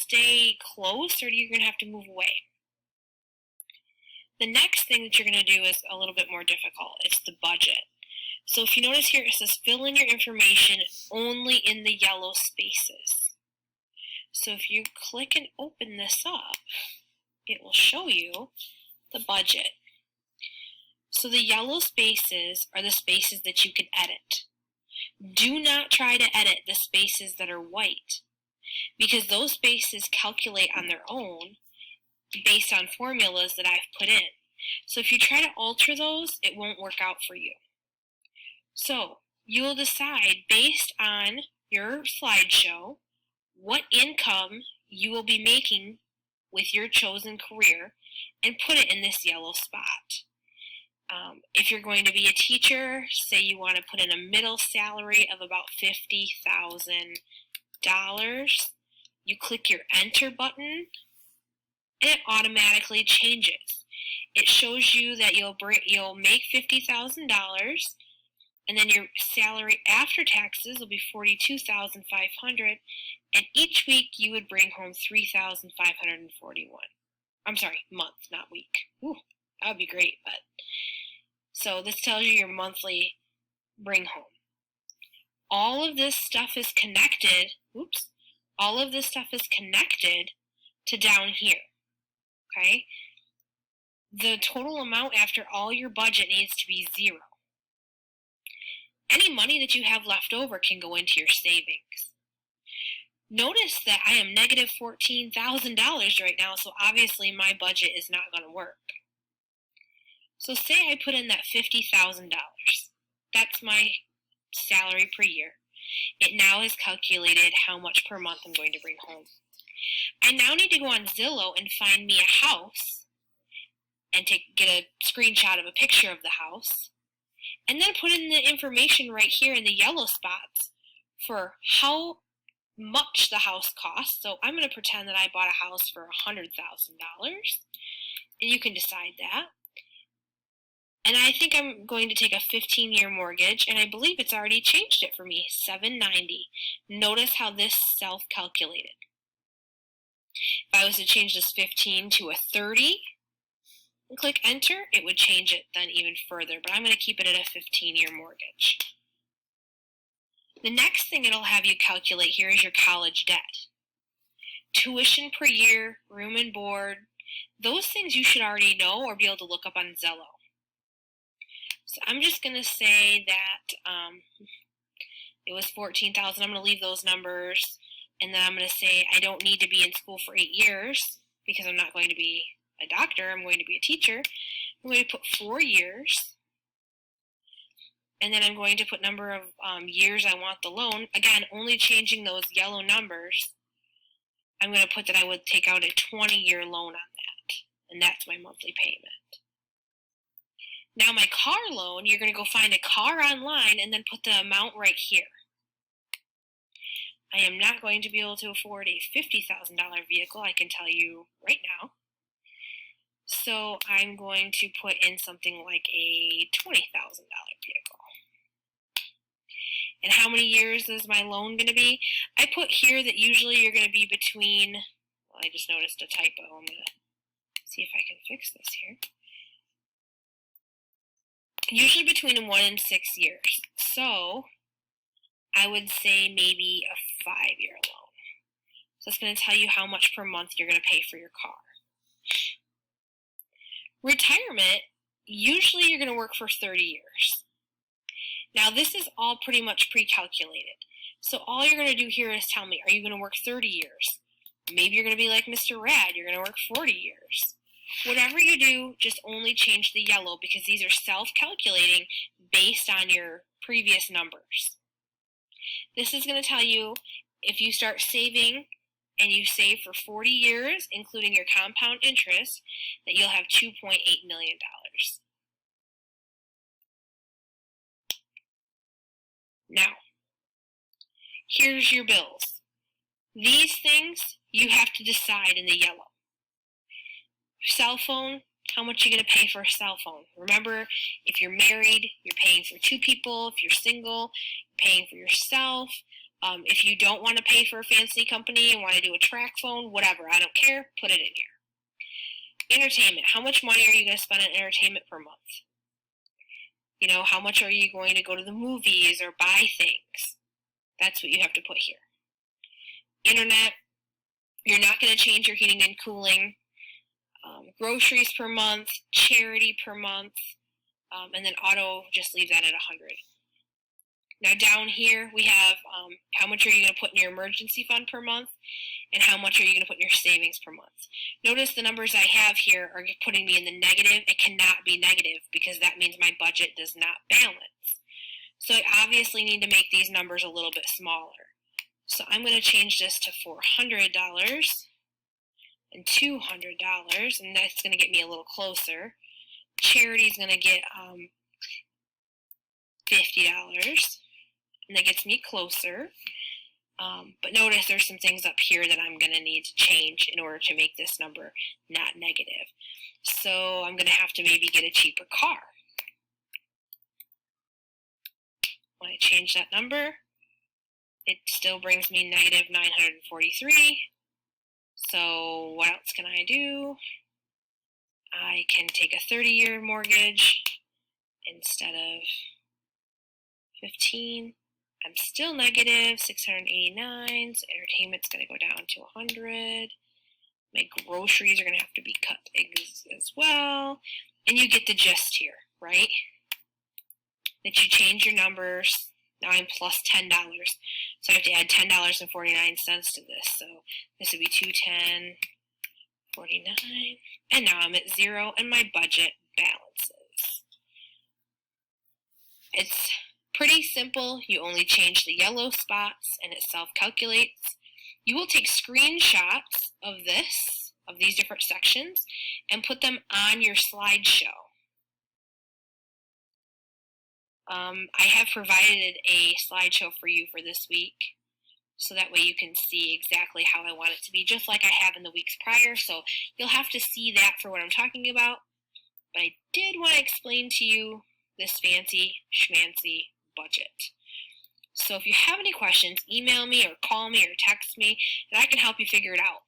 stay close, or you're going to have to move away. The next thing that you're going to do is a little bit more difficult. It's the budget. So if you notice here, it says fill in your information only in the yellow spaces. So if you click and open this up, it will show you the budget. So the yellow spaces are the spaces that you can edit. Do not try to edit the spaces that are white, because those spaces calculate on their own based on formulas that I've put in. So if you try to alter those, it won't work out for you. So you will decide based on your slideshow what income you will be making with your chosen career and put it in this yellow spot. If you're going to be a teacher, say you want to put in a middle salary of about $50,000, you click your enter button and it automatically changes. It shows you that you'll make $50,000, and then your salary after taxes will be $42,500, and each week you would bring home $3,541. I'm sorry, month, not week. Ooh, that would be great. But so this tells you your monthly bring home. All of this stuff is connected. Oops. All of this stuff is connected to down here. Okay? The total amount after all your budget needs to be 0. Any money that you have left over can go into your savings. Notice that I am negative $14,000 right now, so obviously my budget is not going to work. So say I put in that $50,000. That's my salary per year. It now has calculated how much per month I'm going to bring home. I now need to go on Zillow and find me a house and get a screenshot of a picture of the house, and then put in the information right here in the yellow spots for how much the house costs. So I'm going to pretend that I bought a house for $100,000, and you can decide that. And I think I'm going to take a 15-year mortgage, and I believe it's already changed it for me, $790. Notice how this self-calculated. If I was to change this 15 to a 30 and click enter, it would change it then even further, but I'm going to keep it at a 15-year mortgage. The next thing it'll have you calculate here is your college debt. Tuition per year, room and board, those things you should already know or be able to look up on Zillow. So I'm just going to say that it was $14,000. I'm going to leave those numbers, and then I'm going to say I don't need to be in school for 8 years because I'm not going to be a doctor. I'm going to be a teacher. I'm going to put 4 years, and then I'm going to put number of years I want the loan. Again, only changing those yellow numbers. I'm going to put that I would take out a 20-year loan on that, and that's my monthly payment. Now my car loan, you're going to go find a car online and then put the amount right here. I am not going to be able to afford a $50,000 vehicle, I can tell you right now. So I'm going to put in something like a $20,000 vehicle. And how many years is my loan going to be? I put here that usually you're going to be between, well, I just noticed a typo. I'm going to see if I can fix this here. Usually between 1 and 6 years. So I would say maybe a 5-year loan. So it's going to tell you how much per month you're going to pay for your car. Retirement, usually you're going to work for 30 years. Now this is all pretty much pre-calculated. So all you're going to do here is tell me, are you going to work 30 years? Maybe you're going to be like Mr. Rad, you're going to work 40 years. Whatever you do, just only change the yellow because these are self-calculating based on your previous numbers. This is going to tell you if you start saving and you save for 40 years, including your compound interest, that you'll have $2.8 million. Now, here's your bills. These things you have to decide in the yellow. Cell phone, how much you're going to pay for a cell phone. Remember, if you're married, you're paying for 2 people. If you're single, you're paying for yourself. If you don't want to pay for a fancy company and want to do a track phone, whatever, I don't care, put it in here. Entertainment. How much money are you going to spend on entertainment per month? You know, how much are you going to go to the movies or buy things? That's what you have to put here. Internet. You're not going to change your heating and cooling. Groceries per month, charity per month, and then auto, just leave that at 100. Now down here we have how much are you going to put in your emergency fund per month, and how much are you going to put in your savings per month. Notice the numbers I have here are putting me in the negative. It cannot be negative because that means my budget does not balance. So I obviously need to make these numbers a little bit smaller. So I'm going to change this to $400 and $200, and that's going to get me a little closer. Charity is going to get $50, and that gets me closer. But notice there's some things up here that I'm going to need to change in order to make this number not negative. So I'm going to have to maybe get a cheaper car. When I change that number, it still brings me negative 943. So what else can I do? I can take a 30-year mortgage instead of 15. I'm still negative 689. So entertainment's going to go down to 100. My groceries are going to have to be cut as well. And you get the gist here, right? That you change your numbers. Now I'm plus $10. So I have to add $10.49 to this. So this would be $210.49. And now I'm at 0 and my budget balances. It's pretty simple. You only change the yellow spots and it self-calculates. You will take screenshots of these different sections, and put them on your slideshow. I have provided a slideshow for you for this week, so that way you can see exactly how I want it to be, just like I have in the weeks prior. So you'll have to see that for what I'm talking about. But I did want to explain to you this fancy schmancy budget. So if you have any questions, email me or call me or text me, and I can help you figure it out.